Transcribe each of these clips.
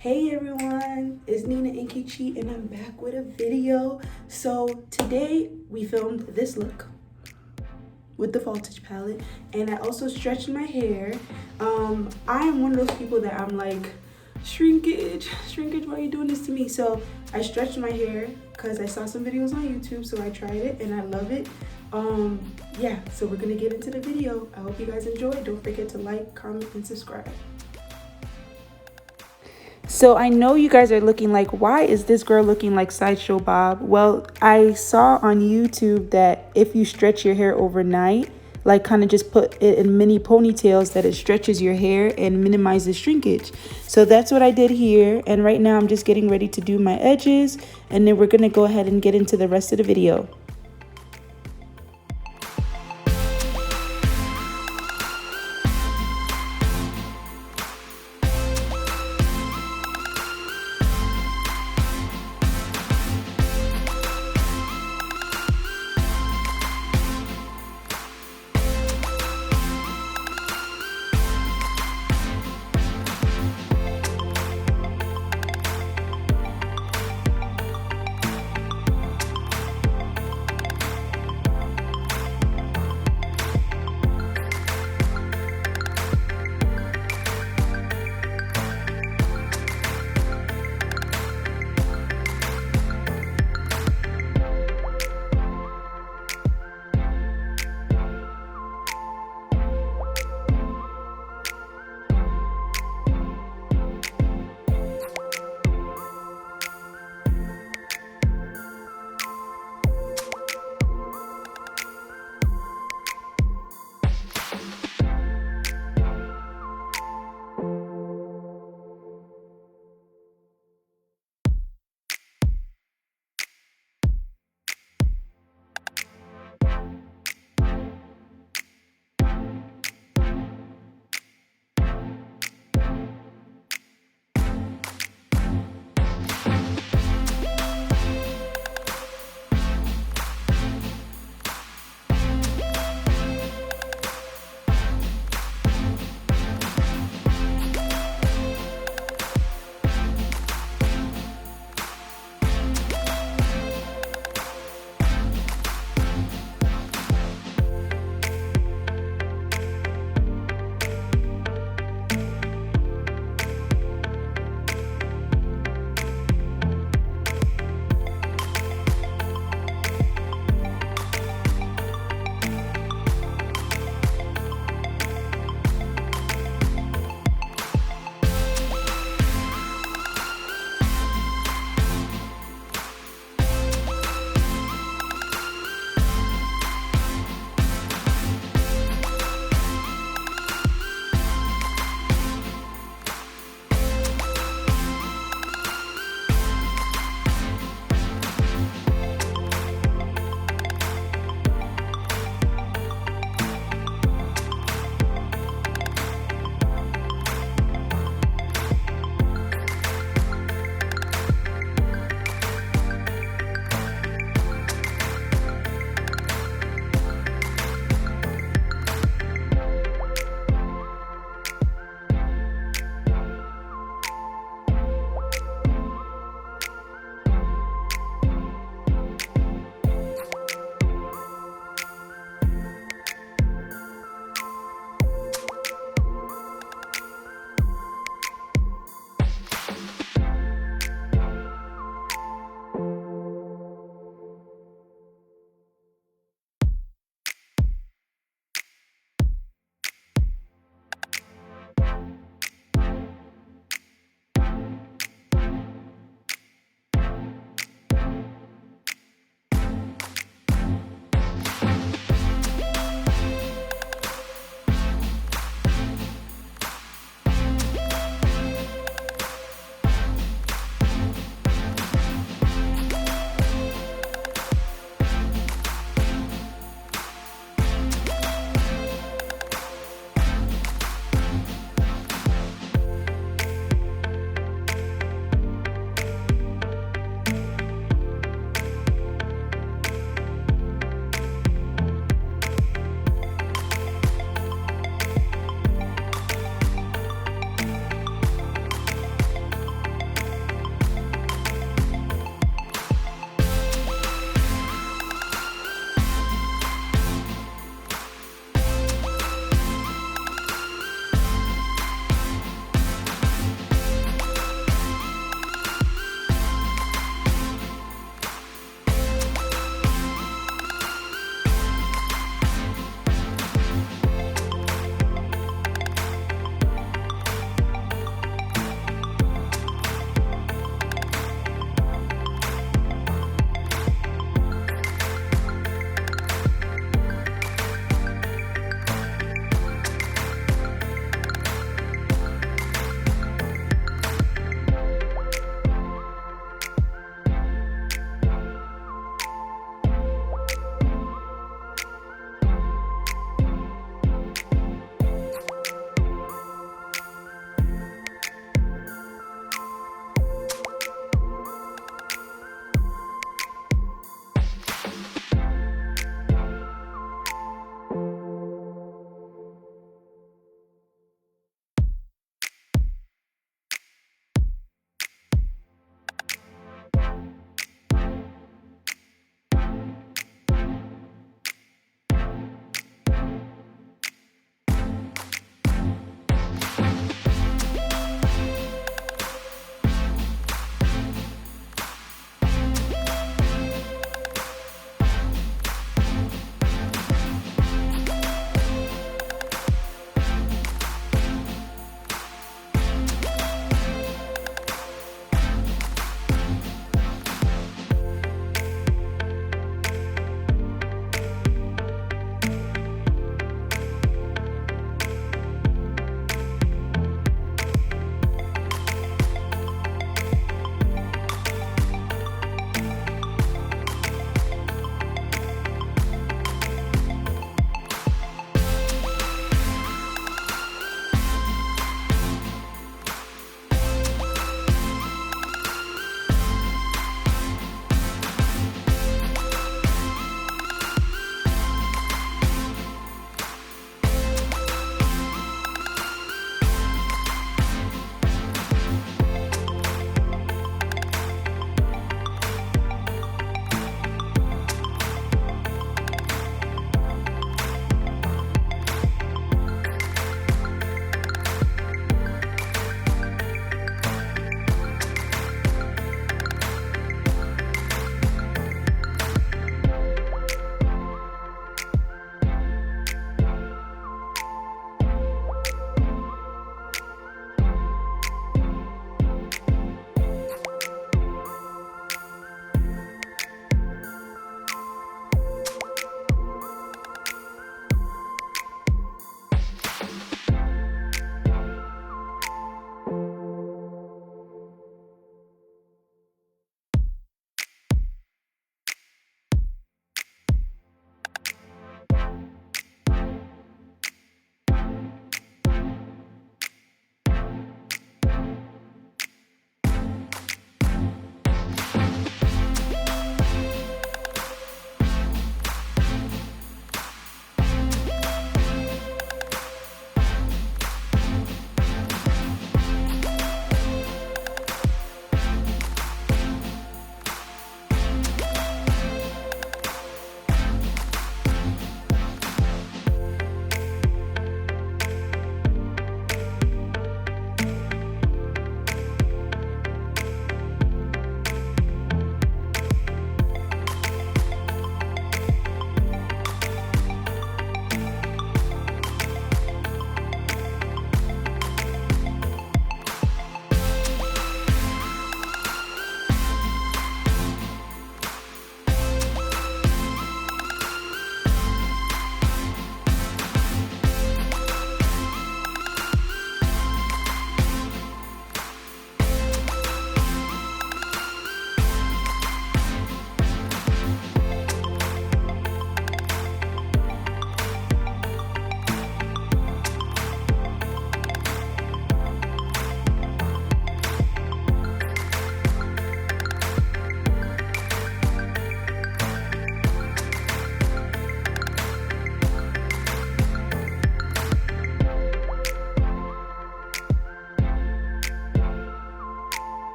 Hey everyone, it's Nina and Nkechi and I'm back with a video. So today we filmed this look with the voltage palette, and I also stretched my hair. I am one of those people that I'm like, shrinkage, why are you doing this to me? So I stretched my hair because I saw some videos on YouTube, so I tried it and I love it. Yeah, so we're gonna get into the video. I hope you guys enjoy. Don't forget to like, comment, and subscribe. So I know you guys are looking like, why is this girl looking like Sideshow Bob? Well, I saw on YouTube that if you stretch your hair overnight, like kind of just put it in mini ponytails, that it stretches your hair and minimizes shrinkage. So that's what I did here. And right now I'm just getting ready to do my edges, and then we're gonna go ahead and get into the rest of the video.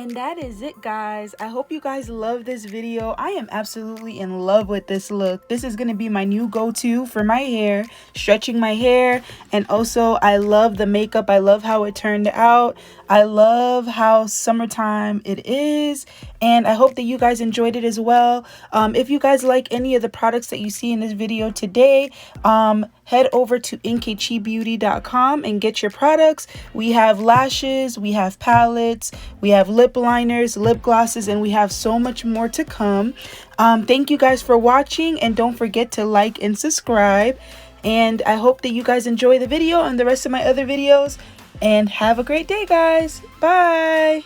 And that is it, guys. I hope you guys love this video. I am absolutely in love with this look. This is going to be my new go-to for my hair, stretching my hair. And also, I love the makeup. I love how it turned out. I love how summertime it is. And I hope that you guys enjoyed it as well. If you guys like any of the products that you see in this video today, head over to nkechibeauty.com and get your products. We have lashes, we have palettes, we have lip liners, lip glosses, and we have so much more to come. Thank you guys for watching, and don't forget to like and subscribe. And I hope that you guys enjoy the video and the rest of my other videos. And have a great day, guys. Bye.